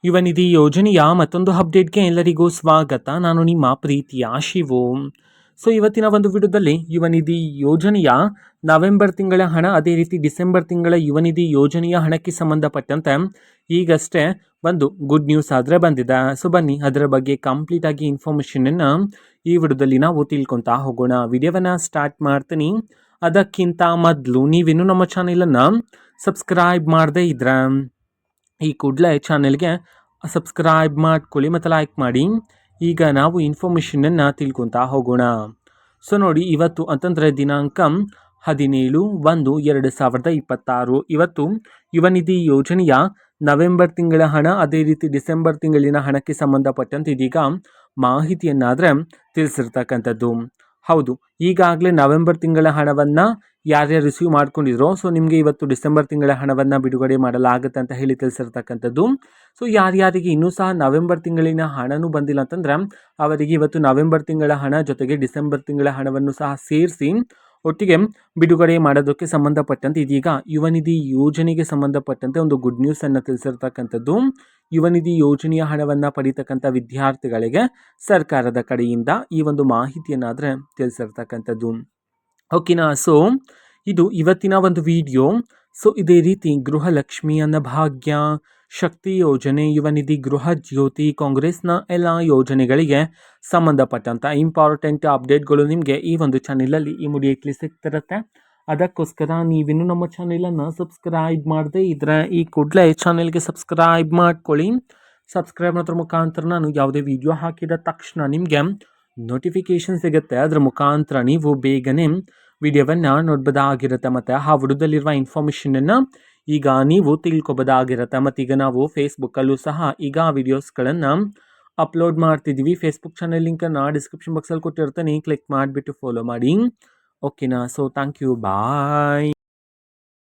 ಯುವ ನಿಧಿ ಯೋಜನೆಯ ಮತ್ತೊಂದು ಅಪ್ಡೇಟ್ಗೆ ಎಲ್ಲರಿಗೂ ಸ್ವಾಗತ. ನಾನು ನಿಮ್ಮ ಪ್ರೀತಿಯ ಶಿವು. ಇವತ್ತಿನ ಒಂದು ವಿಡಿಯೋದಲ್ಲಿ ಯುವ ನಿಧಿ ಯೋಜನೆಯ ನವೆಂಬರ್ ತಿಂಗಳ ಹಣ, ಅದೇ ರೀತಿ ಡಿಸೆಂಬರ್ ತಿಂಗಳ ಯುವ ನಿಧಿ ಯೋಜನೆಯ ಹಣಕ್ಕೆ ಸಂಬಂಧಪಟ್ಟಂತೆ ಈಗಷ್ಟೇ ಒಂದು ಗುಡ್ ನ್ಯೂಸ್ ಆದರೆ ಬಂದಿದೆ. ಬನ್ನಿ ಅದರ ಬಗ್ಗೆ ಕಂಪ್ಲೀಟ್ ಆಗಿ ಇನ್ಫಾರ್ಮೇಷನನ್ನು ಈ ವಿಡಿಯೋದಲ್ಲಿ ನಾವು ತಿಳ್ಕೊತಾ ಹೋಗೋಣ. ವಿಡಿಯೋವನ್ನು ಸ್ಟಾರ್ಟ್ ಮಾಡ್ತೀನಿ. ಅದಕ್ಕಿಂತ ಮೊದಲು ನೀವಿನ್ನೂ ನಮ್ಮ ಚಾನೆಲನ್ನು ಸಬ್ಸ್ಕ್ರೈಬ್ ಮಾಡದೇ ಇದ್ರೆ ಈ ಕೂಡಲೇ ಚಾನೆಲ್ಗೆ ಸಬ್ಸ್ಕ್ರೈಬ್ ಮಾಡ್ಕೊಳ್ಳಿ ಮತ್ತು ಲೈಕ್ ಮಾಡಿ. ಈಗ ನಾವು ಇನ್ಫಾರ್ಮೇಷನನ್ನು ತಿಳ್ಕೊತಾ ಹೋಗೋಣ. ನೋಡಿ, ಇವತ್ತು ಅಂತಂದರೆ ದಿನಾಂಕ 17/1/2026. ಇವತ್ತು ಯುವ ನಿಧಿ ಯೋಜನೆಯ ನವೆಂಬರ್ ತಿಂಗಳ ಹಣ, ಅದೇ ರೀತಿ ಡಿಸೆಂಬರ್ ತಿಂಗಳಿನ ಹಣಕ್ಕೆ ಸಂಬಂಧಪಟ್ಟಂತೆ ಇದೀಗ ಮಾಹಿತಿಯನ್ನಾದರೆ ತಿಳಿಸಿರ್ತಕ್ಕಂಥದ್ದು. ಹೌದು, ಈಗಾಗಲೇ ನವೆಂಬರ್ ತಿಂಗಳ ಹಣವನ್ನು ಯಾರ್ಯಾರು ರಿಸೀವ್ ಮಾಡ್ಕೊಂಡಿದ್ರೋ ನಿಮಗೆ ಇವತ್ತು ಡಿಸೆಂಬರ್ ತಿಂಗಳ ಹಣವನ್ನು ಬಿಡುಗಡೆ ಮಾಡಲಾಗುತ್ತೆ ಅಂತ ಹೇಳಿ ತಿಳಿಸಿರ್ತಕ್ಕಂಥದ್ದು. ಯಾರ್ಯಾರಿಗೆ ಇನ್ನೂ ಸಹ ನವೆಂಬರ್ ತಿಂಗಳಿನ ಹಣನೂ ಬಂದಿಲ್ಲ ಅಂತಂದರೆ ಅವರಿಗೆ ಇವತ್ತು ನವೆಂಬರ್ ತಿಂಗಳ ಹಣ ಜೊತೆಗೆ ಡಿಸೆಂಬರ್ ತಿಂಗಳ ಹಣವನ್ನು ಸಹ ಸೇರಿಸಿ ಒಟ್ಟಿಗೆ ಬಿಡುಗಡೆ ಮಾಡೋದಕ್ಕೆ ಸಂಬಂಧಪಟ್ಟಂತೆ ಇದೀಗ ಯುವ ನಿಧಿ ಯೋಜನೆಗೆ ಸಂಬಂಧಪಟ್ಟಂತೆ ಒಂದು ಗುಡ್ ನ್ಯೂಸನ್ನು ತಿಳಿಸಿರ್ತಕ್ಕಂಥದ್ದು. ಯುವ ನಿಧಿ ಯೋಜನೆಯ ಹಣವನ್ನು ಪಡೀತಕ್ಕಂಥ ವಿದ್ಯಾರ್ಥಿಗಳಿಗೆ ಸರ್ಕಾರದ ಕಡೆಯಿಂದ ಈ ಒಂದು ಮಾಹಿತಿಯನ್ನಾದರೆ ತಿಳಿಸಿರ್ತಕ್ಕಂಥದ್ದು. ಓಕೆನಾ. ಇದು ಇವತ್ತಿನ ಒಂದು ವಿಡಿಯೋ. ಇದೇ ರೀತಿ ಗೃಹಲಕ್ಷ್ಮಿ, ಅನ್ನಭಾಗ್ಯ, ಶಕ್ತಿ ಯೋಜನೆ, ಯುವ ನಿಧಿ, ಗೃಹ ಜ್ಯೋತಿ, ಕಾಂಗ್ರೆಸ್ನ ಎಲ್ಲ ಯೋಜನೆಗಳಿಗೆ ಸಂಬಂಧಪಟ್ಟಂಥ ಇಂಪಾರ್ಟೆಂಟ್ ಅಪ್ಡೇಟ್ಗಳು ನಿಮಗೆ ಈ ಒಂದು ಚಾನೆಲಲ್ಲಿ ಇಮಿಡಿಯೇಟ್ಲಿ ಸಿಗ್ತಿರುತ್ತೆ. ಅದಕ್ಕೋಸ್ಕರ ನೀವಿನ್ನೂ ನಮ್ಮ ಚಾನೆಲನ್ನು ಸಬ್ಸ್ಕ್ರೈಬ್ ಮಾಡದೇ ಇದ್ದರೆ ಈ ಕೂಡಲೇ ಚಾನೆಲ್ಗೆ ಸಬ್ಸ್ಕ್ರೈಬ್ ಮಾಡ್ಕೊಳ್ಳಿ. ಸಬ್ಸ್ಕ್ರೈಬ್ ಮಾಡೋದ್ರ ಮುಖಾಂತರ ನಾನು ಯಾವುದೇ ವಿಡಿಯೋ ಹಾಕಿದ ತಕ್ಷಣ ನಿಮಗೆ ನೋಟಿಫಿಕೇಷನ್ ಸಿಗುತ್ತೆ. ಅದರ ಮುಖಾಂತರ ನೀವು ಬೇಗನೆ ವಿಡಿಯೋವನ್ನು ನೋಡ್ಬೋದಾಗಿರುತ್ತೆ ಮತ್ತು ಆ ವಿಡಿಯೋದಲ್ಲಿರುವ ಇನ್ಫಾರ್ಮೇಷನನ್ನು ಈಗ ನೀವು ತಿಳ್ಕೊಬೋದಾಗಿರುತ್ತೆ. ಮತ್ತು ಈಗ ನಾವು ಫೇಸ್ಬುಕ್ಕಲ್ಲೂ ಸಹ ಈಗ ವಿಡಿಯೋಸ್ಗಳನ್ನು ಅಪ್ಲೋಡ್ ಮಾಡ್ತಿದ್ದೀವಿ. ಫೇಸ್ಬುಕ್ ಚಾನೆಲ್ ಲಿಂಕನ್ನು ಡಿಸ್ಕ್ರಿಪ್ಷನ್ ಬಾಕ್ಸಲ್ಲಿ ಕೊಟ್ಟಿರ್ತೀನಿ, ಕ್ಲಿಕ್ ಮಾಡಿಬಿಟ್ಟು ಫಾಲೋ ಮಾಡಿ. ಓಕೆನಾ. Thank you, bye.